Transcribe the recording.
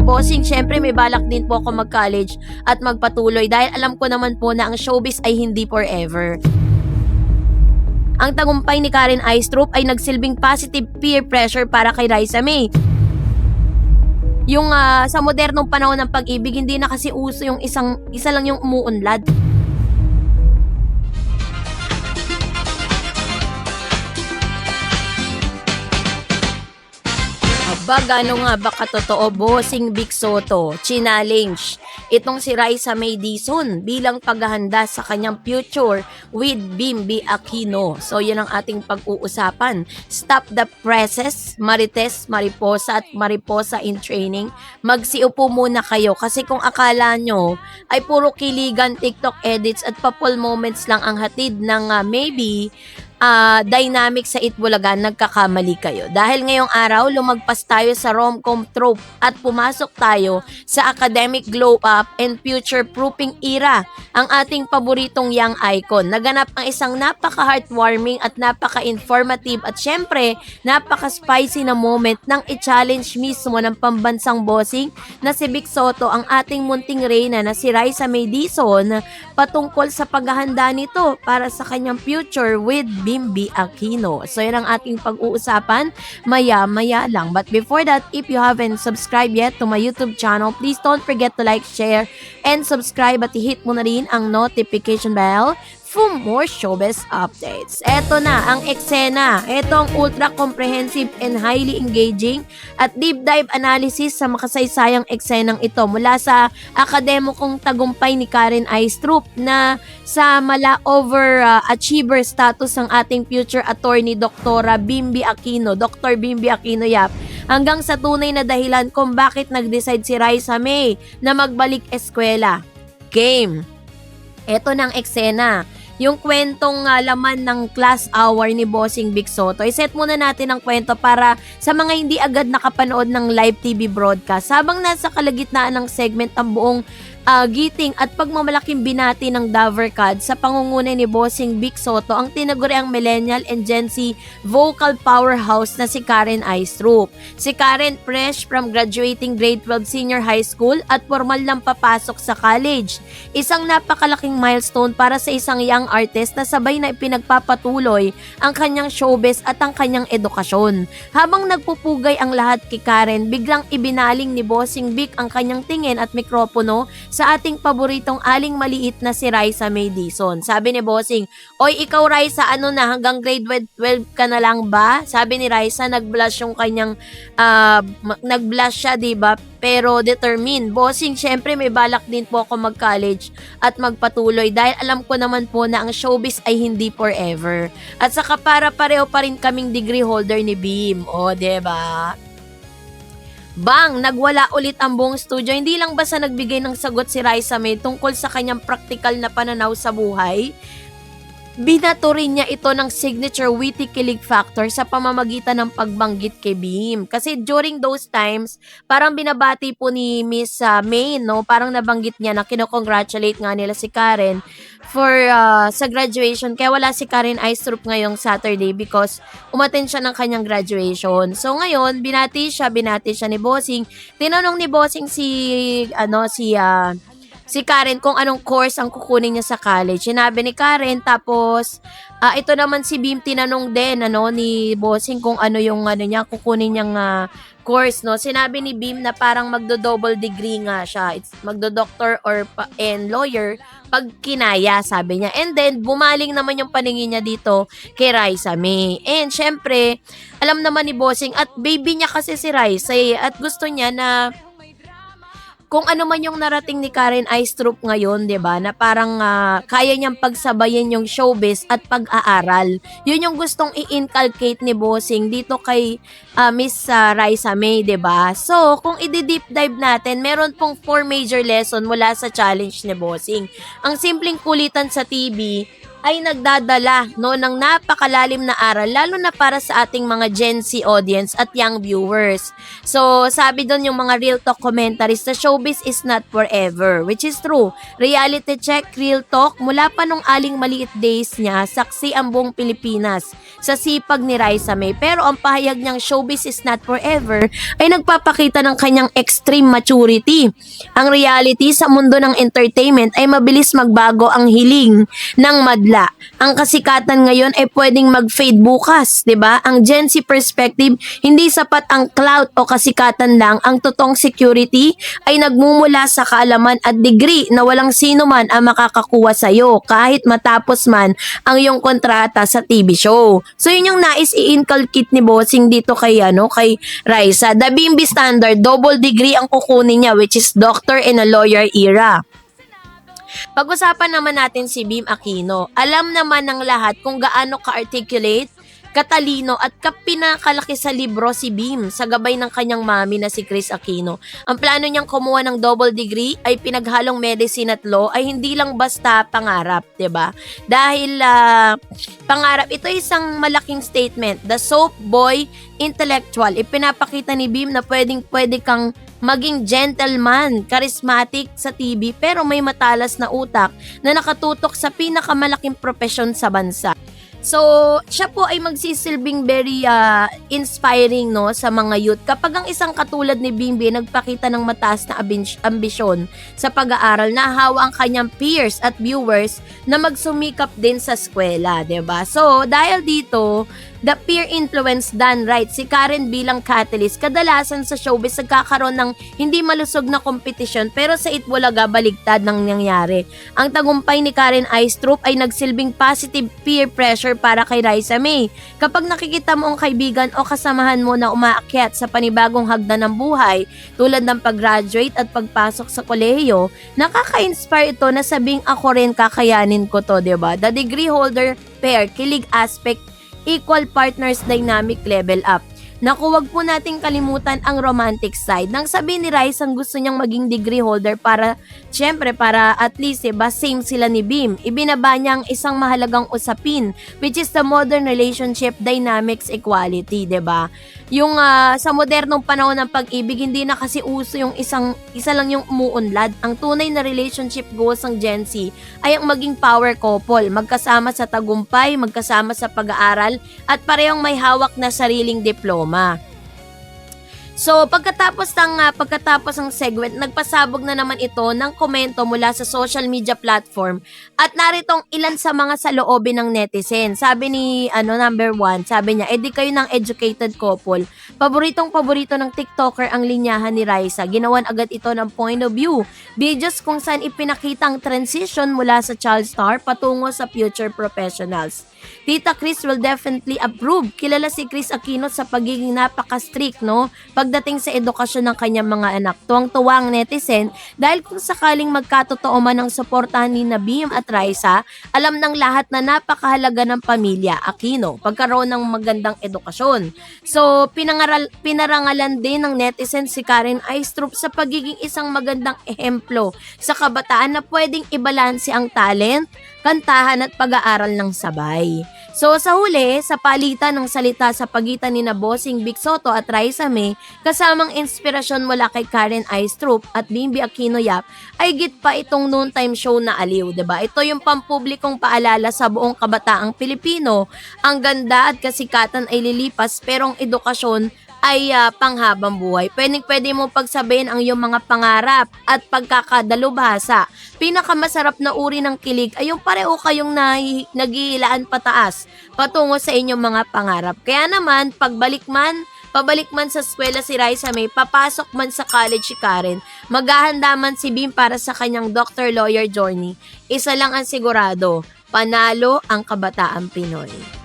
Bossing, syempre may balak din po ako mag-college at magpatuloy dahil alam ko naman po na ang showbiz ay hindi forever. Ang tagumpay ni Karen Aistrup ay nagsilbing positive peer pressure para kay Raisa May. Yung sa modernong panahon ng pag-ibig, hindi na kasi uso yung isa lang yung umuunlad. Aba, gano nga ba katotoo, Bossing Vic Soto, challenge itong si Raisa May Dizon bilang paghahanda sa kanyang future with Bimby Aquino. So, yan ang ating pag-uusapan. Stop the presses, Marites, Mariposa at Mariposa in training. Magsiupo muna kayo kasi kung akala nyo ay puro kiligan, TikTok edits at papol moments lang ang hatid ng maybe dynamic sa Itbulagan, nagkakamali kayo. Dahil ngayong araw, lumagpas tayo sa rom-com trope at pumasok tayo sa academic glow-up and future-proofing era, ang ating paboritong young icon. Naganap ang isang napaka-heartwarming at napaka-informative at syempre, napaka-spicy na moment nang i-challenge mismo ng pambansang bossing na si Vic Soto ang ating munting reyna na si Raisa May Dizon patungkol sa paghahanda nito para sa kanyang future with Bimby Aquino. So, yan ang ating pag-uusapan maya-maya lang. But before that, if you haven't subscribed yet to my YouTube channel, please don't forget to like, share, and subscribe at i-hit mo na rin ang notification bell for more showbiz updates. Eto na ang eksena. Eto ang ultra comprehensive and highly engaging at deep dive analysis sa makasaysayang eksenang ito mula sa akademikong tagumpay ni Karen Aistrup na sa achiever status ng ating future attorney Dr. Bimby Aquino, Dr. Bimby Aquino Yap, hanggang sa tunay na dahilan kung bakit nag-decide si Raisa May na magbalik eskwela. Game. Eto ng eksena. Yung kwentong laman ng class hour ni Bossing Vic Soto. I-set muna natin ang kwento para sa mga hindi agad nakapanood ng live TV broadcast. Habang nasa kalagitnaan ng segment ang buong giting at pagmamalaking binati ng Davercad sa pangunguna ni Bossing Vic Soto ang tinaguriang millennial and Gen Z vocal powerhouse na si Karen Aistrup. Si Karen fresh from graduating grade 12 senior high school at formal lang papasok sa college. Isang napakalaking milestone para sa isang young artist na sabay na ipinagpapatuloy ang kanyang showbiz at ang kanyang edukasyon. Habang nagpupugay ang lahat kay Karen, biglang ibinaling ni Bossing Vic ang kanyang tingin at mikropono sa ating paboritong aling maliit na si Raisa May Dizon. Sabi ni Bossing, "Oy, ikaw Raisa, ano na, hanggang grade 12 ka na lang ba?" Sabi ni Raisa, nag-blush yung kanyang, nag-blush siya, diba? Pero determined. Bossing, syempre may balak din po ako mag-college at magpatuloy dahil alam ko naman po na ang showbiz ay hindi forever. At saka para pareho pa rin kaming degree holder ni Bim. O, diba? Bang! Nagwala ulit ang buong studio. Hindi lang basta nagbigay ng sagot si Raisa May tungkol sa kanyang praktikal na pananaw sa buhay, binato rin niya ito ng signature witty kilig factor sa pamamagitan ng pagbanggit kay Bim. Kasi during those times, parang binabati po ni Miss May, no? Parang nabanggit niya na kinocongratulate nga nila si Karen for sa graduation. Kaya wala si Karen Aistrup ngayong Saturday because umattend siya ng kanyang graduation. So ngayon, binati siya ni Bossing. Tinanong ni Bossing si Karen kung anong course ang kukunin niya sa college. Sinabi ni Karen, tapos ito naman si Bim tinanong din ni Bossing kung ano yung niya kukunin niyang course, no. Sinabi ni Bim na parang magdo-double degree nga siya. It's magdo-doctor and lawyer pag kinaya, sabi niya. And then bumaling naman yung paningin niya dito kay Raisa May. And syempre, alam naman ni Bossing at baby niya kasi si Raisa at gusto niya na kung ano man yung narating ni Karen Aistrup ngayon, 'di ba? Na parang kaya niyang pagsabayin yung showbiz at pag-aaral. 'Yun yung gustong i-inculcate ni Bossing dito kay Miss Raisa May, 'di ba? So, kung i-deep dive natin, meron pong 4 major lesson mula sa challenge ni Bossing. Ang simpleng kulitan sa TV ay nagdadala no ng napakalalim na aral lalo na para sa ating mga Gen Z audience at young viewers. So, sabi doon yung mga real talk commentaries na showbiz is not forever, which is true. Reality check, real talk, mula pa nung aling maliit days niya, saksi ang buong Pilipinas sa sipag ni Raisa May. Pero ang pahayag niyang showbiz is not forever ay nagpapakita ng kanyang extreme maturity. Ang reality sa mundo ng entertainment ay mabilis magbago ang hiling ng madla. Ang kasikatan ngayon ay pwedeng mag-fade bukas, 'di ba? Ang Gen Z perspective, hindi sapat ang clout o kasikatan lang, ang totoong security ay nagmumula sa kaalaman at degree na walang sino man ang makakakuha sa iyo kahit matapos man ang iyong kontrata sa TV show. So yun yung nais i-inculcate ni Bossing dito kay kay Raisa. The Bimbi standard, double degree ang kukunin niya, which is doctor in a lawyer era. Pag-usapan naman natin si Bim Aquino. Alam naman ng lahat kung gaano ka-articulate, katalino at kapinakalaki sa libro si Bim sa gabay ng kanyang mami na si Kris Aquino. Ang plano niyang kumuha ng double degree ay pinaghalong medicine at law ay hindi lang basta pangarap, 'di ba? Dahil pangarap, ito isang malaking statement. The soap boy intellectual. Ipinapakita ni Bim na pwede kang maging gentleman, charismatic sa TV pero may matalas na utak na nakatutok sa pinakamalaking profesyon sa bansa. So, siya po ay magsisilbing very inspiring no sa mga youth. Kapag ang isang katulad ni Bimbi nagpakita ng mataas na ambisyon sa pag-aaral, nahawa ang kanyang peers at viewers na magsumikap din sa eskwela, 'di ba? So, dahil dito, the peer influence done right. Si Karen bilang catalyst, kadalasan sa showbiz nagkakaroon ng hindi malusog na kompetisyon pero sa Itbulaga baligtad nang nangyari. Ang tagumpay ni Karen Aistrup ay nagsilbing positive peer pressure para kay Raisa May. Kapag nakikita mo ang kaibigan o kasamahan mo na umaakyat sa panibagong hagdan ng buhay tulad ng pag-graduate at pagpasok sa kolehiyo, nakaka-inspire ito na sabing ako rin kakayanin ko to, 'di ba? The degree holder pair, kilig aspect, equal partners dynamic level up. Naku, wag po nating kalimutan ang romantic side. Nang sabi ni Rice ang gusto niyang maging degree holder para at least same sila ni Bim. Ibinaba niya ang isang mahalagang usapin which is the modern relationship dynamics equality, 'di ba? Yung sa modernong panahon ng pag-ibig, hindi na kasi uso yung isa lang yung umuunlad. Ang tunay na relationship goals ng Gen Z ay ang maging power couple, magkasama sa tagumpay, magkasama sa pag-aaral at parehong may hawak na sariling diploma. So, pagkatapos ng segment, nagpasabog na naman ito ng komento mula sa social media platform at naritong ilan sa mga saloobin ng netizen. Sabi ni number 1, sabi niya, di kayo ng educated couple. Paborito ng TikToker ang linyahan ni Raisa. Ginawan agad ito ng point of view. Videos kung saan ipinakita ang transition mula sa child star patungo sa future professionals. Tita Kris will definitely approve. Kilala si Kris Aquino sa pagiging napaka-strict, no? Pagdating sa edukasyon ng kanyang mga anak. Tuwang-tuwa ang netizen dahil kung sakaling magkatotoo man ang suportahan ni Bim at Raisa, alam ng lahat na napakahalaga ng pamilya Aquino pagkaroon ng magandang edukasyon. So, pinarangalan din ng netizen si Karen Aistrup sa pagiging isang magandang ehemplo sa kabataan na pwedeng ibalanse ang talent, kantahan at pag-aaral ng sabay. So sa huli, sa palitan ng salita sa pagitan ni Bossing Vic Soto at Raisa May, kasamang inspirasyon mula kay Karen Aistrup at Bimbi Aquino Yap, ay git pa itong noontime show na Aliw, 'di ba? Ito yung pampublikong paalala sa buong kabataang Pilipino. Ang ganda at kasikatan ay lilipas pero ang edukasyon ay panghabang buhay. Pwede mo pagsabihin ang iyong mga pangarap at pagkakadalubhasa. Pinakamasarap na uri ng kilig ay yung pareho kayong nagihilaan pataas patungo sa inyong mga pangarap. Kaya naman, pabalik man sa eskwela si Raisa May, papasok man sa college si Karen, maghahanda man si Bim para sa kanyang doctor-lawyer journey. Isa lang ang sigurado, panalo ang kabataang Pinoy.